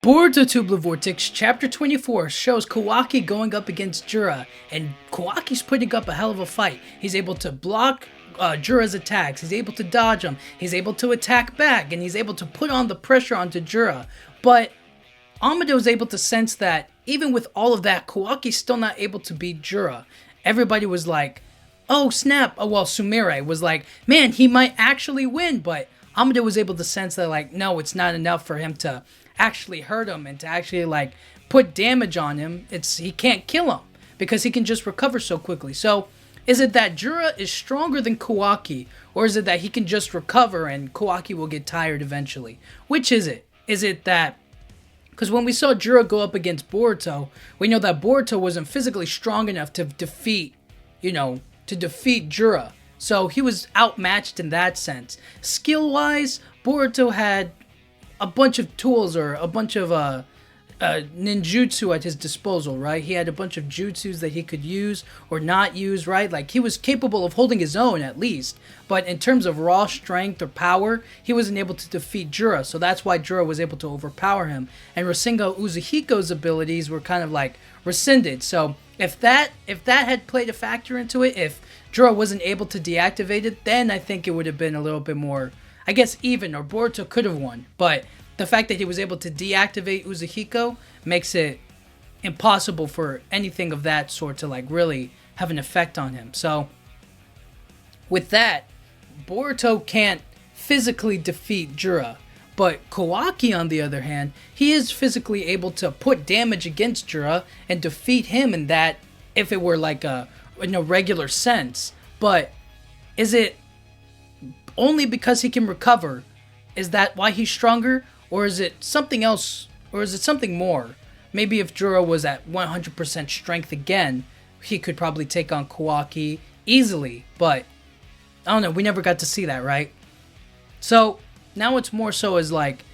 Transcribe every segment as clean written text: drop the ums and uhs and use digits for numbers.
Boruto Tubula Vortex Chapter 24 shows Kawaki going up against Jura, and Kawaki's putting up a hell of a fight. He's able to block Jura's attacks, he's able to dodge them, he's able to attack back, and he's able to put on the pressure onto Jura. But Amado is able to sense that even with all of that, Kawaki's still not able to beat Jura. Everybody was like, oh snap, Sumire was like, man, he might actually win, but Amado was able to sense that, like, no, it's not enough for him to actually hurt him and to actually, like, put damage on him. He can't kill him because he can just recover so quickly. So is it that Jura is stronger than Kawaki, or is it that he can just recover and Kawaki will get tired eventually? Which is it? Is it that, because when we saw Jura go up against Boruto, we know that Boruto wasn't physically strong enough to defeat Jura. So he was outmatched in that sense. Skill-wise, Boruto had a bunch of tools, or a bunch of ninjutsu at his disposal, right? He had a bunch of jutsus that he could use or not use, right? Like, he was capable of holding his own at least. But in terms of raw strength or power, he wasn't able to defeat Jura. So that's why Jura was able to overpower him. And Rasengan Uzuhiko's abilities were kind of like rescinded. So if that had played a factor into it, if Jura wasn't able to deactivate it, then I think it would have been a little bit more, I guess, even, or Boruto could have won. But the fact that he was able to deactivate Uzuhiko makes it impossible for anything of that sort to, like, really have an effect on him. So with that, Boruto can't physically defeat Jura. But Kawaki, on the other hand, he is physically able to put damage against Jura and defeat him in that, if it were like in a regular sense. But is it only because he can recover? Is that why he's stronger? Or is it something else? Or is it something more? Maybe if Jura was at 100% strength again, he could probably take on Kawaki easily. But I don't know, we never got to see that, right? So now it's more so as like,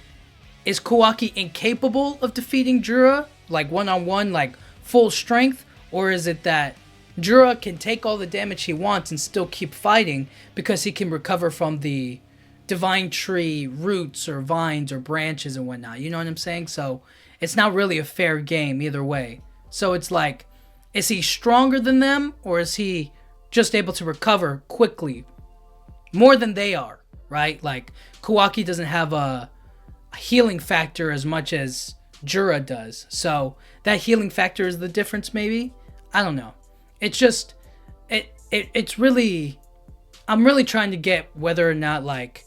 is Kawaki incapable of defeating Jura, like one-on-one, like full strength? Or is it that Jura can take all the damage he wants and still keep fighting because he can recover from the divine tree roots or vines or branches and whatnot? You know what I'm saying? So it's not really a fair game either way. So it's like, is he stronger than them, or is he just able to recover quickly more than they are, right? Like, Kawaki doesn't have a healing factor as much as Jura does. So that healing factor is the difference, maybe? I don't know. It's just, it's really, I'm really trying to get whether or not, like,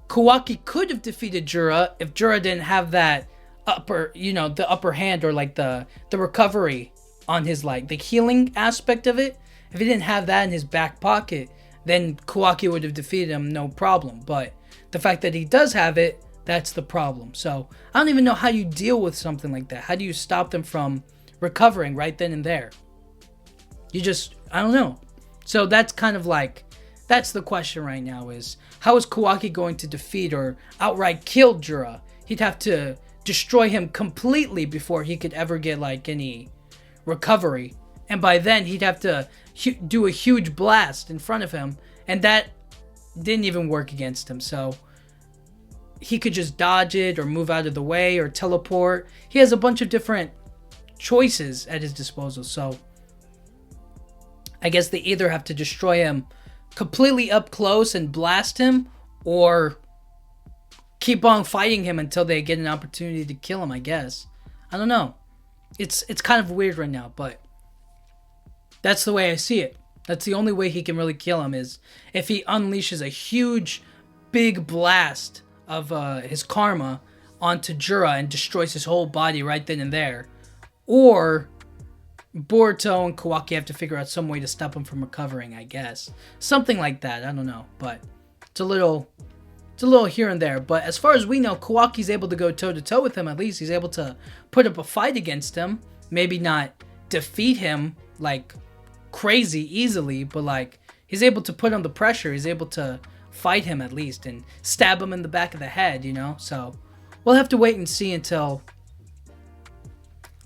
Kawaki could have defeated Jura if Jura didn't have that the upper hand, or like the recovery on his, like, the healing aspect of it. If he didn't have that in his back pocket, then Kawaki would have defeated him no problem. But the fact that he does have it, that's the problem. So I don't even know how you deal with something like that. How do you stop them from recovering right then and there? I don't know. So that's kind of like, that's the question right now, is how is Kawaki going to defeat or outright kill Jura? He'd have to destroy him completely before he could ever get, like, any recovery. And by then he'd have to do a huge blast in front of him, and that didn't even work against him. So he could just dodge it or move out of the way or teleport. He has a bunch of different choices at his disposal. So I guess they either have to destroy him completely up close and blast him, or keep on fighting him until they get an opportunity to kill him, I guess. I don't know. It's kind of weird right now, but that's the way I see it. That's the only way he can really kill him, is if he unleashes a huge, big blast of his karma onto Jura and destroys his whole body right then and there. Or Boruto and Kawaki have to figure out some way to stop him from recovering, I guess. Something like that, I don't know. But it's a little here and there. But as far as we know, Kawaki's able to go toe-to-toe with him. At least he's able to put up a fight against him. Maybe not defeat him, like, crazy easily, but, like, he's able to put on the pressure. He's able to fight him at least and stab him in the back of the head, you know? So we'll have to wait and see until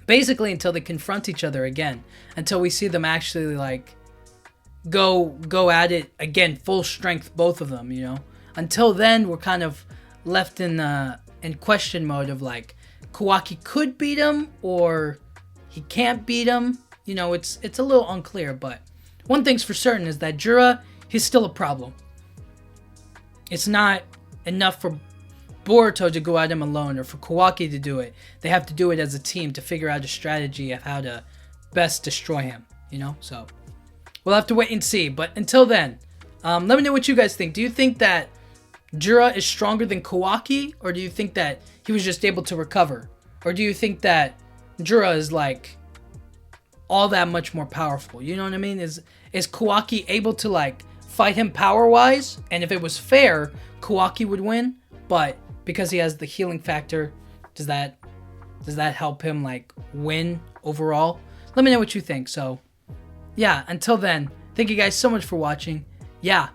they confront each other again, until we see them actually, like, go at it again, full strength, both of them, you know. Until then, we're kind of left in question mode of, like, Kawaki could beat him or he can't beat him. You know, it's a little unclear, but one thing's for certain is that Jura, he's still a problem. It's not enough for Boruto to go at him alone or for Kawaki to do it. They have to do it as a team to figure out a strategy of how to best destroy him, you know? So we'll have to wait and see. But until then, let me know what you guys think. Do you think that Jura is stronger than Kawaki, or do you think that he was just able to recover? Or do you think that Jura is like all that much more powerful? You know what I mean? Is Kawaki able to like fight him power-wise? And if it was fair, Kawaki would win, but because he has the healing factor, does that help him like win overall? Let me know what you think. So yeah, until then, thank you guys so much for watching. Yeah,